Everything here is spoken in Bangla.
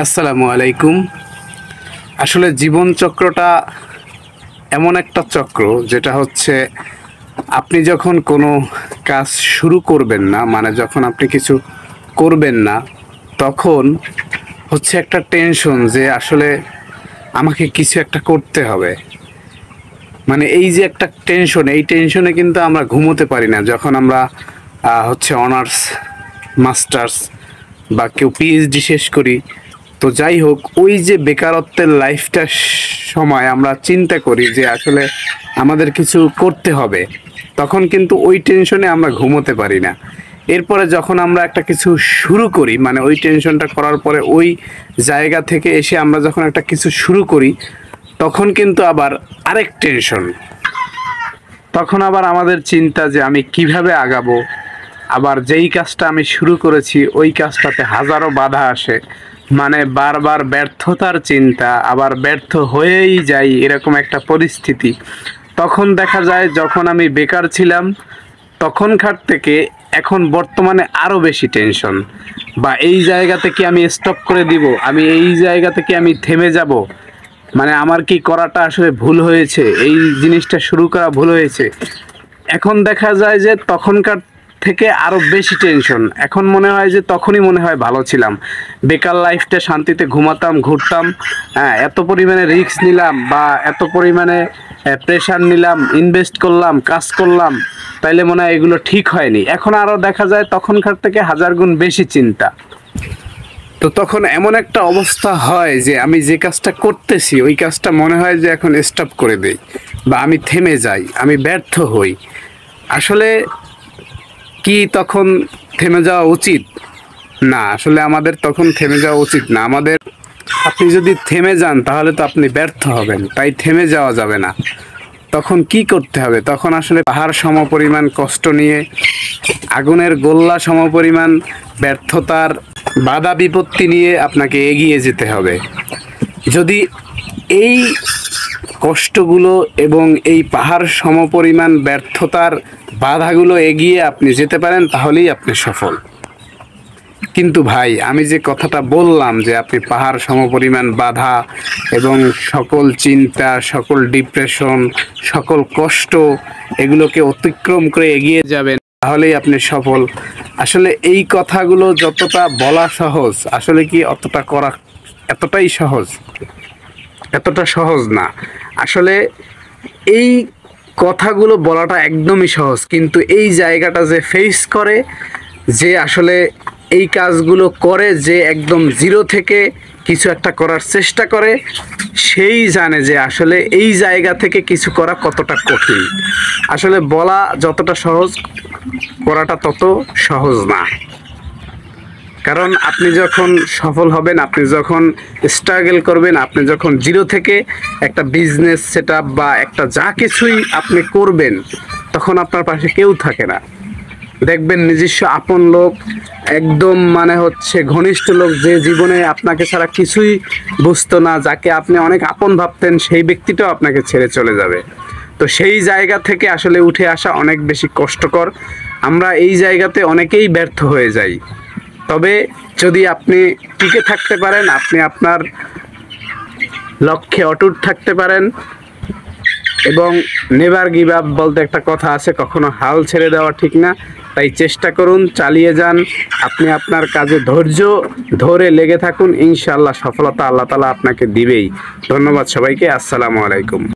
আসসালামু আলাইকুম। আসলে জীবন চক্রটা এমন একটা চক্র যেটা হচ্ছে আপনি যখন কোনো কাজ শুরু করবেন না, মানে যখন আপনি কিছু করবেন না, তখন হচ্ছে একটা টেনশন যে আসলে আমাকে কিছু একটা করতে হবে। মানে এই যে একটা টেনশন, এই টেনশনে কিন্তু আমরা ঘুমোতে পারি না যখন আমরা হচ্ছে অনার্স, মাস্টার্স বা কেউ পিএইচডি শেষ করি। তো যাই হোক, ওই যে বেকারত্বের লাইফটা সময় আমরা চিন্তা করি যে আসলে আমাদের কিছু করতে হবে, তখন কিন্তু ওই টেনশনে আমরা ঘুমোতে পারি না। এরপরে যখন আমরা একটা কিছু শুরু করি, মানে ওই টেনশনটা করার পরে ওই জায়গা থেকে এসে আমরা যখন একটা কিছু শুরু করি, তখন কিন্তু আবার আরেক টেনশন। তখন আবার আমাদের চিন্তা যে আমি কিভাবে আগাবো, আবার যেই কাজটা আমি শুরু করেছি ওই কাজটাতে হাজারো বাধা আসে, মানে বারবার ব্যর্থতার চিন্তা, আবার ব্যর্থ হয়েই যাই, এরকম একটা পরিস্থিতি। তখন দেখা যায় যখন আমি বেকার ছিলাম তখনকার থেকে এখন বর্তমানে আরও বেশি টেনশন, বা এই জায়গা থেকে আমি স্টপ করে দিব, আমি এই জায়গা থেকে আমি থেমে যাব, মানে আমার কি করাটা আসলে ভুল হয়েছে, এই জিনিসটা শুরু করা ভুল হয়েছে। এখন দেখা যায় যে তখনকার থেকে আরো বেশি টেনশন। এখন মনে হয় যে তখনই মনে হয় ভালো ছিলাম, বেকার লাইফটা শান্তিতে ঘুমাতাম, ঘুরতাম। হ্যাঁ, এত পরিমাণে রিস্ক নিলাম বা এত পরিমাণে প্রেশার নিলাম, ইনভেস্ট করলাম, কাজ করলাম, তাইলে মনে হয় এগুলো ঠিক হয়নি। এখন আরও দেখা যায় তখনকার থেকে হাজার গুণ বেশি চিন্তা। তো তখন এমন একটা অবস্থা হয় যে আমি যে কাজটা করতেছি ওই কাজটা মনে হয় যে এখন স্টপ করে দেই, বা আমি থেমে যাই, আমি ব্যর্থ হই। আসলে কি তখন থেমে যাওয়া উচিত? না, আসলে আমাদের তখন থেমে যাওয়া উচিত না। আপনি যদি থেমে যান তাহলে তো আপনি ব্যর্থ হবেন, তাই থেমে যাওয়া যাবে না। তখন কি করতে হবে? তখন আসলে পাহাড় সমপরিমাণ কষ্ট নিয়ে, আগুনের গোল্লা সমপরিমাণ ব্যর্থতার বাধা বিপত্তি নিয়ে আপনাকে এগিয়ে যেতে হবে। যদি এই কষ্টগুলো এবং এই পাহাড় সমপরিমাণ ব্যর্থতার বাধাগুলো এগিয়ে আপনি যেতে পারেন, তাহলেই আপনি সফল। কিন্তু ভাই, আমি যে কথাটা বললাম যে আপনি পাহাড় সমপরিমাণ বাধা এবং সকল চিন্তা, সকল ডিপ্রেশন, সকল কষ্ট, এগুলোকে অতিক্রম করে এগিয়ে যাবেন, তাহলেই আপনি সফল। আসলে এই কথাগুলো যতটা বলা সহজ, আসলে কি অতটা করা এতটাই সহজ? এতটা সহজ না। আসলে এই কথাগুলো বলাটা একদমই সহজ, কিন্তু এই জায়গাটা যে ফেস করে, যে আসলে এই কাজগুলো করে, যে একদম জিরো থেকে কিছু একটা করার চেষ্টা করে, সেই জানে যে আসলে এই জায়গা থেকে কিছু করা কতটা কঠিন। আসলে বলা যতটা সহজ, করাটা তত সহজ না। কারণ আপনি যখন সফল হবেন, আপনি যখন স্ট্রাগল করবেন, আপনি যখন জিরো থেকে একটা বিজনেস সেটআপ বা একটা যা কিছুই আপনি করবেন, তখন আপনার পাশে কেউ থাকে না। দেখবেন নিজস্ব আপন লোক, একদম মানে হচ্ছে ঘনিষ্ঠ লোক, যে জীবনে আপনাকে ছাড়া কিছুই বুঝতো না, যাকে আপনি অনেক আপন ভাবতেন, সেই ব্যক্তিটাও আপনাকে ছেড়ে চলে যাবে। তো সেই জায়গা থেকে আসলে উঠে আসা অনেক বেশি কষ্টকর। আমরা এই জায়গাতে অনেকেই ব্যর্থ হয়ে যাই। তবে যদি আপনি টিকে থাকতে পারেন, আপনি আপনার লক্ষ্যে অটুট থাকতে পারেন, এবং নেভার গিভ আপ বলতে একটা কথা আছে, কখনো হাল ছেড়ে দেওয়া ঠিক না। তাই চেষ্টা করুন, চালিয়ে যান, আপনি আপনার কাজে ধৈর্য ধরে লেগে থাকুন, ইনশাআল্লাহ সফলতা আল্লাহ তাআলা আপনাকে দিবেই। ধন্যবাদ সবাইকে। আসসালামু আলাইকুম।